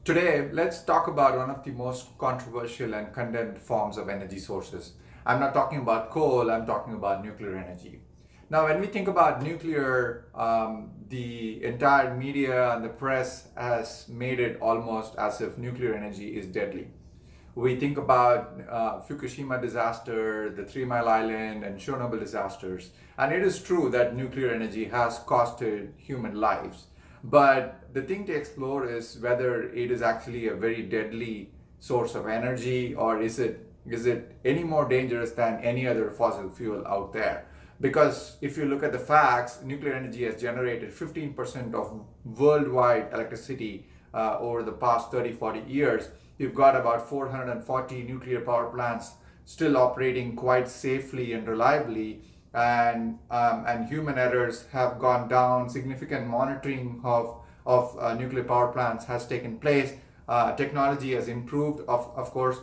Today, let's talk about one of the most controversial and condemned forms of energy sources. I'm not talking about coal, I'm talking about nuclear energy. Now, when we think about nuclear, the entire media and the press has made it almost as if nuclear energy is deadly. We think about Fukushima disaster, the 3 Mile Island, and Chernobyl disasters. And it is true that nuclear energy has costed human lives. But the thing to explore is whether it is actually a very deadly source of energy, or is it any more dangerous than any other fossil fuel out there? Because if you look at the facts, nuclear energy has generated 15% of worldwide electricity over the past 30-40 years. You've got about 440 nuclear power plants still operating quite safely and reliably, and human errors have gone down. Significant monitoring of nuclear power plants has taken place. Technology has improved, of course,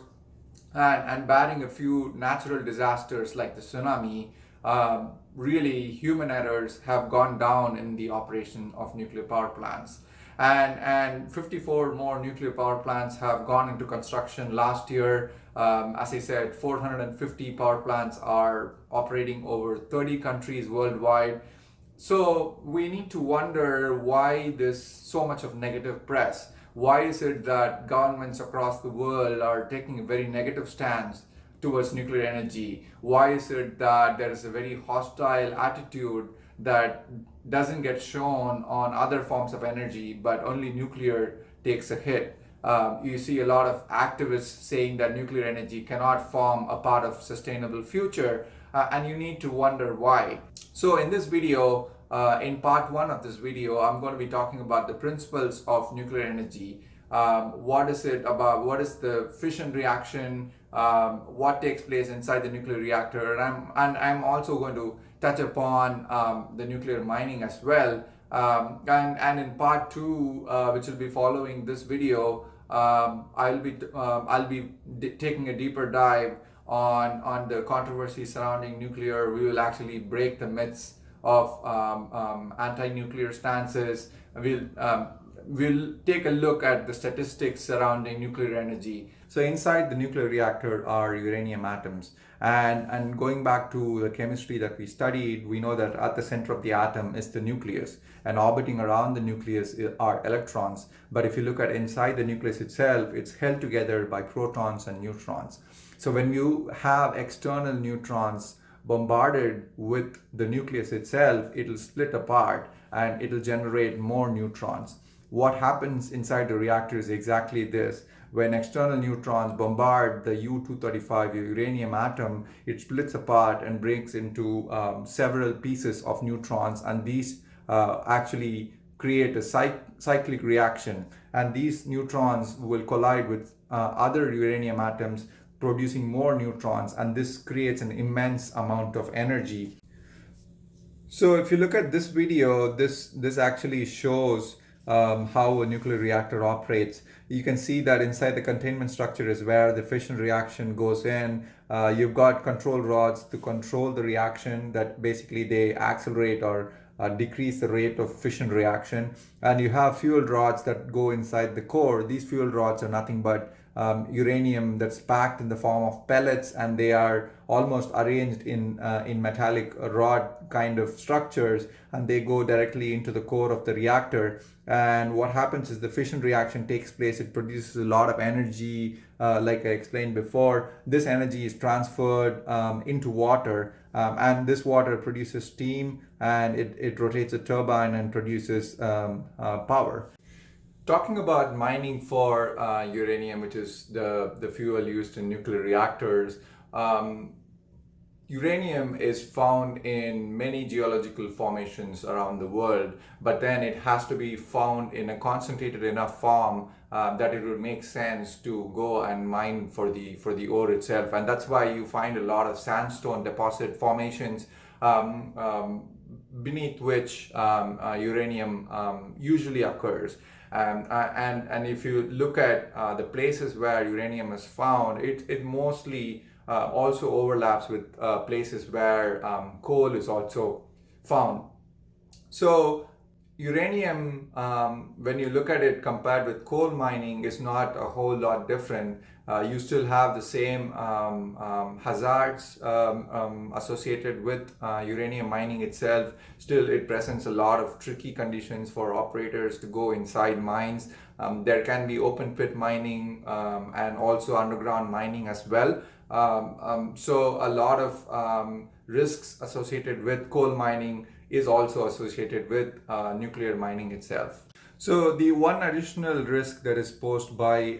and barring a few natural disasters like the tsunami, really human errors have gone down in the operation of nuclear power plants. And 54 more nuclear power plants have gone into construction last year. As I said, 450 power plants are operating over 30 countries worldwide. So we need to wonder why there's so much of negative press. Why is it that governments across the world are taking a very negative stance towards nuclear energy? Why is it that there is a very hostile attitude that doesn't get shown on other forms of energy, but only nuclear takes a hit? You see a lot of activists saying that nuclear energy cannot form a part of sustainable future, and you need to wonder why. So in this video, in part one of this video, I'm going to be talking about the principles of nuclear energy. What is it about? What is the fission reaction? What takes place inside the nuclear reactor? And I'm also going to touch upon the nuclear mining as well. And in part two, which will be following this video, I'll be taking a deeper dive on the controversy surrounding nuclear. We will actually break the myths of anti-nuclear stances. We'll take a look at the statistics surrounding nuclear energy. So inside the nuclear reactor are uranium atoms. And going back to the chemistry that we studied, we know that at the center of the atom is the nucleus, and orbiting around the nucleus are electrons. But if you look at inside the nucleus itself, it's held together by protons and neutrons. So when you have external neutrons bombarded with the nucleus itself, it'll split apart and it'll generate more neutrons. What happens inside the reactor is exactly this. When external neutrons bombard the U-235 uranium atom, it splits apart and breaks into several pieces of neutrons, and these actually create a cyclic reaction, and these neutrons will collide with other uranium atoms, producing more neutrons, and this creates an immense amount of energy. So if you look at this video, this actually shows how a nuclear reactor operates. You can see that inside the containment structure is where the fission reaction goes in. You've got control rods to control the reaction, that basically they accelerate or decrease the rate of fission reaction. And you have fuel rods that go inside the core. These fuel rods are nothing but uranium that's packed in the form of pellets, and they are almost arranged in metallic rod kind of structures, and they go directly into the core of the reactor. And what happens is the fission reaction takes place. It produces a lot of energy, like I explained before. This energy is transferred into water, and this water produces steam, and it rotates a turbine and produces power. Talking about mining for uranium, which is the fuel used in nuclear reactors, uranium is found in many geological formations around the world, but then it has to be found in a concentrated enough form that it would make sense to go and mine for the ore itself. And that's why you find a lot of sandstone deposit formations beneath which uranium usually occurs. And if you look at the places where uranium is found, it mostly also overlaps with places where coal is also found. So uranium, when you look at it compared with coal mining, is not a whole lot different. You still have the same hazards associated with uranium mining itself. Still, it presents a lot of tricky conditions for operators to go inside mines. There can be open pit mining and also underground mining as well. So a lot of risks associated with coal mining is also associated with nuclear mining itself. So the one additional risk that is posed by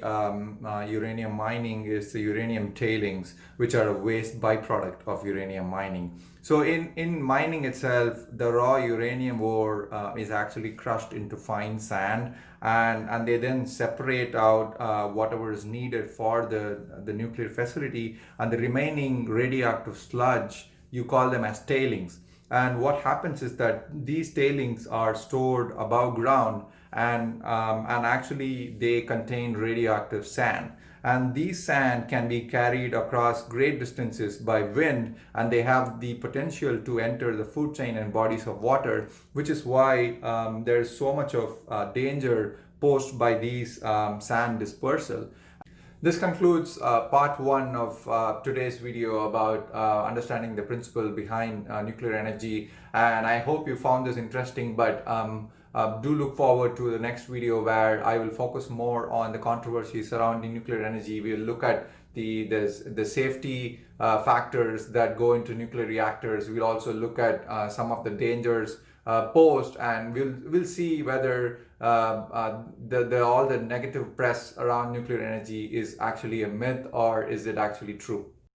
uranium mining is the uranium tailings, which are a waste byproduct of uranium mining. So in mining itself, the raw uranium ore is actually crushed into fine sand, and they then separate out whatever is needed for the nuclear facility, and the remaining radioactive sludge, you call them as tailings. And what happens is that these tailings are stored above ground, and actually they contain radioactive sand. And these sand can be carried across great distances by wind, and they have the potential to enter the food chain and bodies of water, which is why there is so much of danger posed by these sand dispersal. This concludes part one of today's video about understanding the principle behind nuclear energy, and I hope you found this interesting. But do look forward to the next video where I will focus more on the controversy surrounding nuclear energy. We'll look at the safety factors that go into nuclear reactors. We'll also look at some of the dangers posed, and we'll see whether all the negative press around nuclear energy is actually a myth or is it actually true.